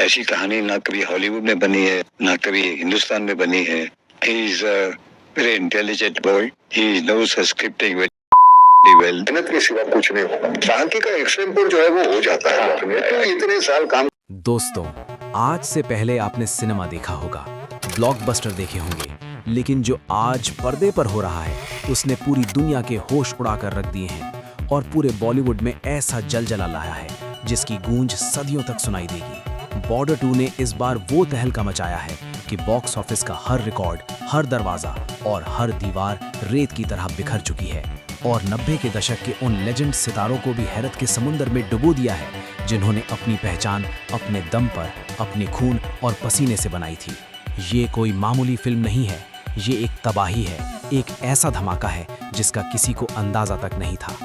ऐसी कहानी ना कभी हॉलीवुड में बनी है, ना कभी हिंदुस्तान में बनी है। He is a very intelligent boy. He knows scripting very well. मेहनत के सिवा कुछ नहीं होगा। बाकी का एक्सट्रीम जो है वो हो जाता है। तो इतने साल काम। दोस्तों, आज से पहले आपने सिनेमा देखा होगा, ब्लॉकबस्टर देखे होंगे, लेकिन जो आज पर्दे पर हो रहा है उसने पूरी दुनिया के होश उड़ाकर रख दिए हैं और पूरे बॉलीवुड में ऐसा जलजला लाया है जिसकी गूंज सदियों तक सुनाई देगी। बॉर्डर 2 ने इस बार वो तहलका मचाया है कि बॉक्स ऑफिस का हर रिकॉर्ड, हर दरवाजा और हर दीवार रेत की तरह बिखर चुकी है और 90 के दशक के उन लेजेंड सितारों को भी हैरत के समुंदर में डुबो दिया है जिन्होंने अपनी पहचान अपने दम पर, अपने खून और पसीने से बनाई थी। ये कोई मामूली फिल्म नहीं है, ये एक तबाही है, एक ऐसा धमाका है जिसका किसी को अंदाजा तक नहीं था।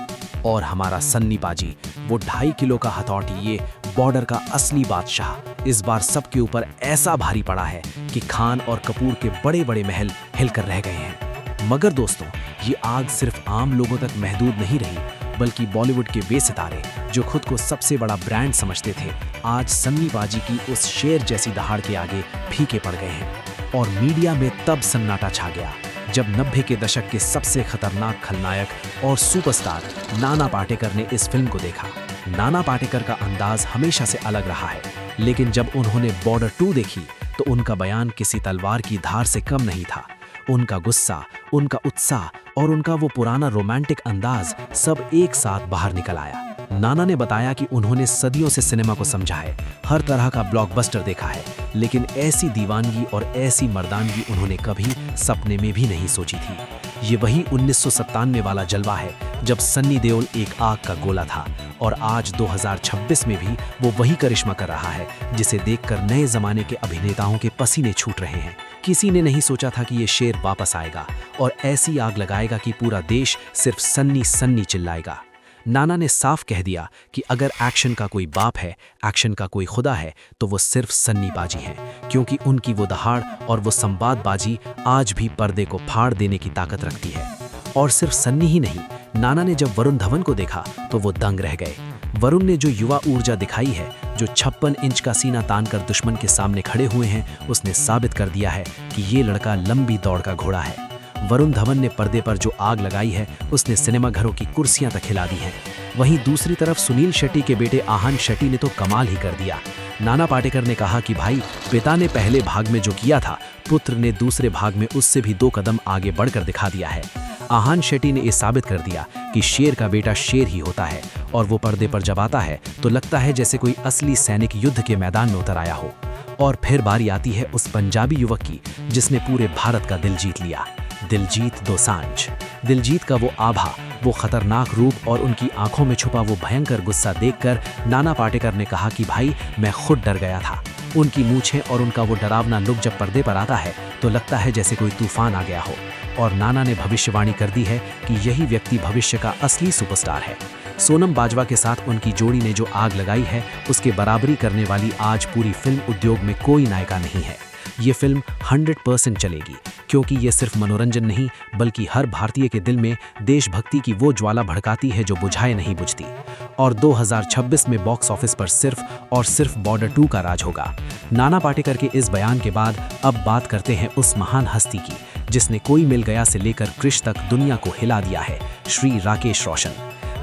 और हमारा सन्नी पाजी, वो 2.5 किलो का हथौटी, ये बॉर्डर का असली बादशाह, इस बार सबके ऊपर ऐसा भारी पड़ा है कि खान और कपूर के बड़े बड़े महल हिलकर रह गए हैं। मगर दोस्तों, ये आग सिर्फ आम लोगों तक महदूद नहीं रही, बल्कि बॉलीवुड के वे सितारे जो खुद को सबसे बड़ा ब्रांड समझते थे, आज सन्नी पाजी की उस शेर जैसी दहाड़ के आगे फीके पड़ गए हैं। और मीडिया में तब सन्नाटा छा गया जब 90 के दशक के सबसे खतरनाक खलनायक और सुपरस्टार नाना पाटेकर ने इस फिल्म को देखा। नाना पाटेकर का अंदाज हमेशा से अलग रहा है, लेकिन जब उन्होंने बॉर्डर 2 देखी तो उनका बयान किसी तलवार की धार से कम नहीं था। उनका गुस्सा, उनका उत्साह और उनका वो पुराना रोमांटिक अंदाज सब एक साथ बाहर निकल आया। नाना ने बताया कि उन्होंने सदियों से सिनेमा को समझा है, हर तरह का ब्लॉकबस्टर देखा है, लेकिन ऐसी दीवानगी और ऐसी मर्दानगी उन्होंने कभी सपने में भी नहीं सोची थी। ये वही 1997 वाला जलवा है जब सन्नी देओल एक आग का गोला था, और आज 2026 में भी वो वही करिश्मा कर रहा है जिसे देखकर नए जमाने के अभिनेताओं के पसीने छूट रहे हैं। किसी ने नहीं सोचा था कि ये शेर वापस आएगा और ऐसी आग लगाएगा कि पूरा देश सिर्फ सन्नी सन्नी चिल्लाएगा। नाना ने साफ कह दिया कि अगर एक्शन का कोई बाप है, एक्शन का कोई खुदा है, तो वो सिर्फ सन्नी पाजी हैं, क्योंकि उनकी वो दहाड़ और वो संवादबाजी आज भी पर्दे को फाड़ देने की ताकत रखती है। और सिर्फ सन्नी ही नहीं, नाना ने जब वरुण धवन को देखा तो वो दंग रह गए। वरुण ने जो युवा ऊर्जा दिखाई है, जो 56 इंच का सीना तानकर दुश्मन के सामने खड़े हुए हैं, उसने साबित कर दिया है कि ये लड़का लंबी दौड़ का घोड़ा है। वरुण धवन ने पर्दे पर जो आग लगाई है, उसने सिनेमा घरों की कुर्सियां तक हिला दी हैं। वहीं दूसरी तरफ सुनील शेट्टी के बेटे आहान शेट्टी ने तो कमाल ही कर दिया। नाना पाटेकर ने कहा कि भाई, पिता ने पहले भाग में जो किया था, पुत्र ने दूसरे भाग में उससे भी 2 कदम आगे बढ़कर दिखा दिया है। आहान शेट्टी ने ये साबित कर दिया कि शेर का बेटा शेर ही होता है, और वो पर्दे पर जब आता है तो लगता है जैसे कोई असली सैनिक युद्ध के मैदान में उतर आया हो। और फिर बारी आती है उस पंजाबी युवक की जिसने पूरे भारत का दिल जीत लिया, दिलजीत दोसांझ। दिलजीत का वो आभा, वो खतरनाक रूप और उनकी आंखों में छुपा वो भयंकर गुस्सा देखकर नाना पाटेकर ने कहा कि भाई, मैं खुद डर गया था। उनकी मूछें और उनका वो डरावना लुक जब पर्दे पर आता है तो लगता है जैसे कोई तूफान आ गया हो। और नाना ने भविष्यवाणी कर दी है कि यही व्यक्ति भविष्य का असली सुपरस्टार है। सोनम बाजवा के साथ उनकी जोड़ी ने जो आग लगाई है, उसके बराबरी करने वाली आज पूरी फिल्म उद्योग में कोई नायिका नहीं है। ये फिल्म 100% चलेगी, क्योंकि ये सिर्फ मनोरंजन नहीं, बल्कि हर भारतीय के दिल में देशभक्ति की वो ज्वाला भड़काती है जो बुझाए नहीं बुझती। और 2026 में बॉक्स ऑफिस पर सिर्फ और सिर्फ बॉर्डर 2 का राज होगा। नाना पाटेकर के इस बयान के बाद अब बात करते हैं उस महान हस्ती की जिसने कोई मिल गया से लेकर क्रिश तक दुनिया को हिला दिया है, श्री राकेश रोशन।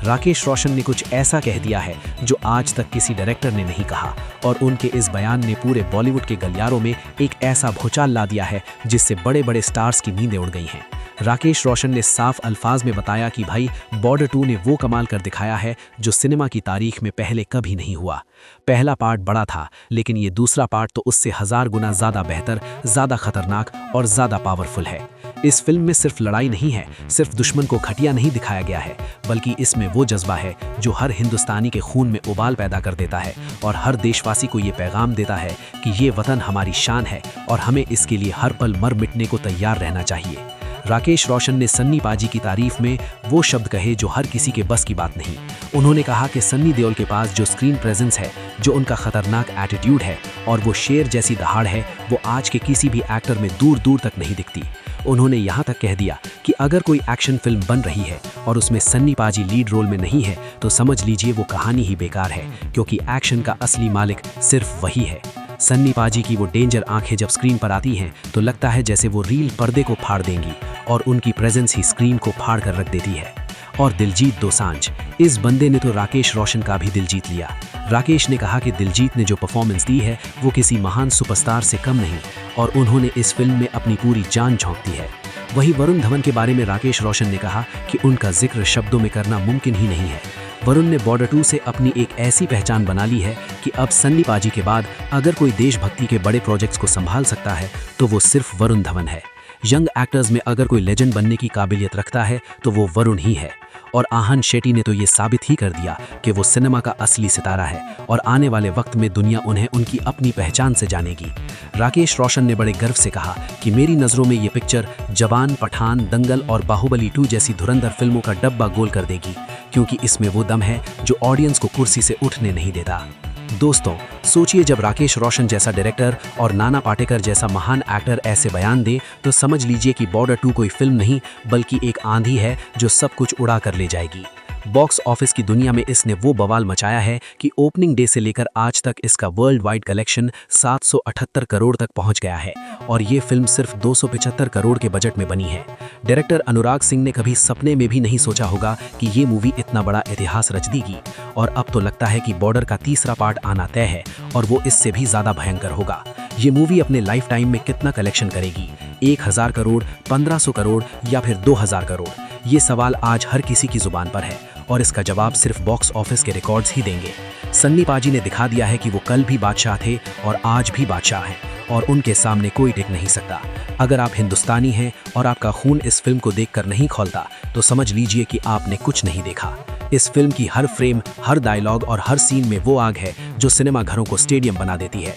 राकेश रोशन ने कुछ ऐसा कह दिया है जो आज तक किसी डायरेक्टर ने नहीं कहा, और उनके इस बयान ने पूरे बॉलीवुड के गलियारों में एक ऐसा भूचाल ला दिया है जिससे बड़े बड़े स्टार्स की नींदें उड़ गई हैं। राकेश रोशन ने साफ अल्फाज में बताया कि भाई, बॉर्डर 2 ने वो कमाल कर दिखाया है जो सिनेमा की तारीख में पहले कभी नहीं हुआ। पहला पार्ट बड़ा था, लेकिन ये दूसरा पार्ट तो उससे 1000 गुना ज़्यादा बेहतर, ज़्यादा खतरनाक और ज़्यादा पावरफुल है। इस फिल्म में सिर्फ लड़ाई नहीं है, सिर्फ दुश्मन को घटिया नहीं दिखाया गया है, बल्कि इसमें वो जज्बा है जो हर हिंदुस्तानी के खून में उबाल पैदा कर देता है और हर देशवासी को ये पैगाम देता है कि ये वतन हमारी शान है और हमें इसके लिए हर पल मर मिटने को तैयार रहना चाहिए। राकेश रोशन ने सन्नी पाजी की तारीफ में वो शब्द कहे जो हर किसी के बस की बात नहीं। उन्होंने कहा कि सन्नी देओल के पास जो स्क्रीन प्रेजेंस है, जो उनका खतरनाक एटीट्यूड है और वो शेर जैसी दहाड़ है, वो आज के किसी भी एक्टर में दूर दूर तक नहीं दिखती। उन्होंने यहाँ तक कह दिया कि अगर कोई एक्शन फिल्म बन रही है और उसमें सन्नी पाजी लीड रोल में नहीं है तो समझ लीजिए वो कहानी ही बेकार है, क्योंकि एक्शन का असली मालिक सिर्फ वही है। सन्नी पाजी की वो डेंजर आंखें जब स्क्रीन पर आती हैं तो लगता है जैसे वो रील पर्दे को फाड़ देंगी और उनकी प्रेजेंस ही स्क्रीन को फाड़ कर रख देती है। और दिलजीत दोसांझ, इस बंदे ने तो राकेश रोशन का भी दिल जीत लिया। राकेश ने कहा कि दिलजीत ने जो परफॉर्मेंस दी है वो किसी महान सुपरस्टार से कम नहीं और उन्होंने इस फिल्म में अपनी पूरी जान झोंक दी है। वहीं वरुण धवन के बारे में राकेश रोशन ने कहा कि उनका जिक्र शब्दों में करना मुमकिन ही नहीं है। वरुण ने बॉर्डर 2 से अपनी एक ऐसी पहचान बना ली है कि अब सन्नी पाजी के बाद अगर कोई देशभक्ति के बड़े प्रोजेक्ट्स को संभाल सकता है तो वो सिर्फ वरुण धवन है। यंग एक्टर्स में अगर कोई लेजेंड बनने की काबिलियत रखता है तो वो वरुण ही है। और आहन शेट्टी ने तो ये साबित ही कर दिया कि वो सिनेमा का असली सितारा है और आने वाले वक्त में दुनिया उन्हें उनकी अपनी पहचान से जानेगी। राकेश रोशन ने बड़े गर्व से कहा कि मेरी नज़रों में ये पिक्चर जवान, पठान, दंगल और बाहुबली 2 जैसी धुरंधर फिल्मों का डब्बा गोल कर देगी, क्योंकि इसमें वो दम है जो ऑडियंस को कुर्सी से उठने नहीं देता। दोस्तों, सोचिए जब राकेश रोशन जैसा डायरेक्टर और नाना पाटेकर जैसा महान एक्टर ऐसे बयान दे तो समझ लीजिए कि बॉर्डर 2 कोई फिल्म नहीं बल्कि एक आंधी है जो सब कुछ उड़ा कर ले जाएगी। बॉक्स ऑफिस की दुनिया में इसने वो बवाल मचाया है कि ओपनिंग डे से लेकर आज तक इसका वर्ल्ड वाइड कलेक्शन 778 करोड़ तक पहुंच गया है और ये फिल्म सिर्फ 275 करोड़ के बजट में बनी है। डायरेक्टर अनुराग सिंह ने कभी सपने में भी नहीं सोचा होगा कि ये मूवी इतना बड़ा इतिहास रच देगी और अब तो लगता है कि बॉर्डर का तीसरा पार्ट आना तय है और वो इससे भी ज्यादा भयंकर होगा। ये मूवी अपने लाइफ टाइम में कितना कलेक्शन करेगी, 1000 करोड़, 1500 करोड़ या फिर 2000 करोड़? ये सवाल आज हर किसी की जुबान पर है और इसका जवाब सिर्फ बॉक्स ऑफिस के रिकॉर्ड्स ही देंगे। सन्नी पाजी ने दिखा दिया है कि वो कल भी बादशाह थे और आज भी बादशाह हैं और उनके सामने कोई टिक नहीं सकता। अगर आप हिंदुस्तानी हैं और आपका खून इस फिल्म को देखकर नहीं खौलता तो समझ लीजिए कि आपने कुछ नहीं देखा। इस फिल्म की हर फ्रेम, हर डायलॉग और हर सीन में वो आग है जो सिनेमा घरों को स्टेडियम बना देती है।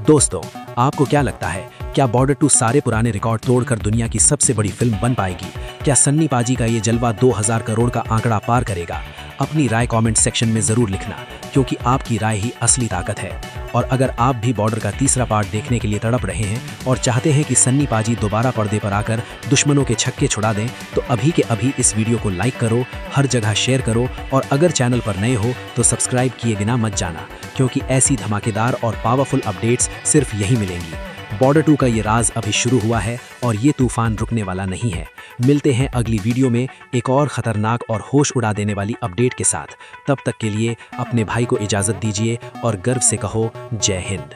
दोस्तों, आपको क्या लगता है, क्या बॉर्डर 2 सारे पुराने रिकॉर्ड तोड़कर दुनिया की सबसे बड़ी फिल्म बन पाएगी? क्या सन्नी पाजी का ये जलवा 2000 करोड़ का आंकड़ा पार करेगा? अपनी राय कमेंट सेक्शन में जरूर लिखना, क्योंकि आपकी राय ही असली ताकत है। और अगर आप भी बॉर्डर का तीसरा पार्ट देखने के लिए तड़प रहे हैं और चाहते हैं कि सन्नी पाजी दोबारा पर्दे पर आकर दुश्मनों के छक्के छुड़ा दें तो अभी के अभी इस वीडियो को लाइक करो, हर जगह शेयर करो और अगर चैनल पर नए हो तो सब्सक्राइब किए बिना मत जाना, क्योंकि ऐसी धमाकेदार और पावरफुल अपडेट्स सिर्फ यही मिलेंगी। बॉर्डर 2 का ये राज अभी शुरू हुआ है और ये तूफान रुकने वाला नहीं है। मिलते हैं अगली वीडियो में एक और खतरनाक और होश उड़ा देने वाली अपडेट के साथ। तब तक के लिए अपने भाई को इजाज़त दीजिए और गर्व से कहो, जय हिंद।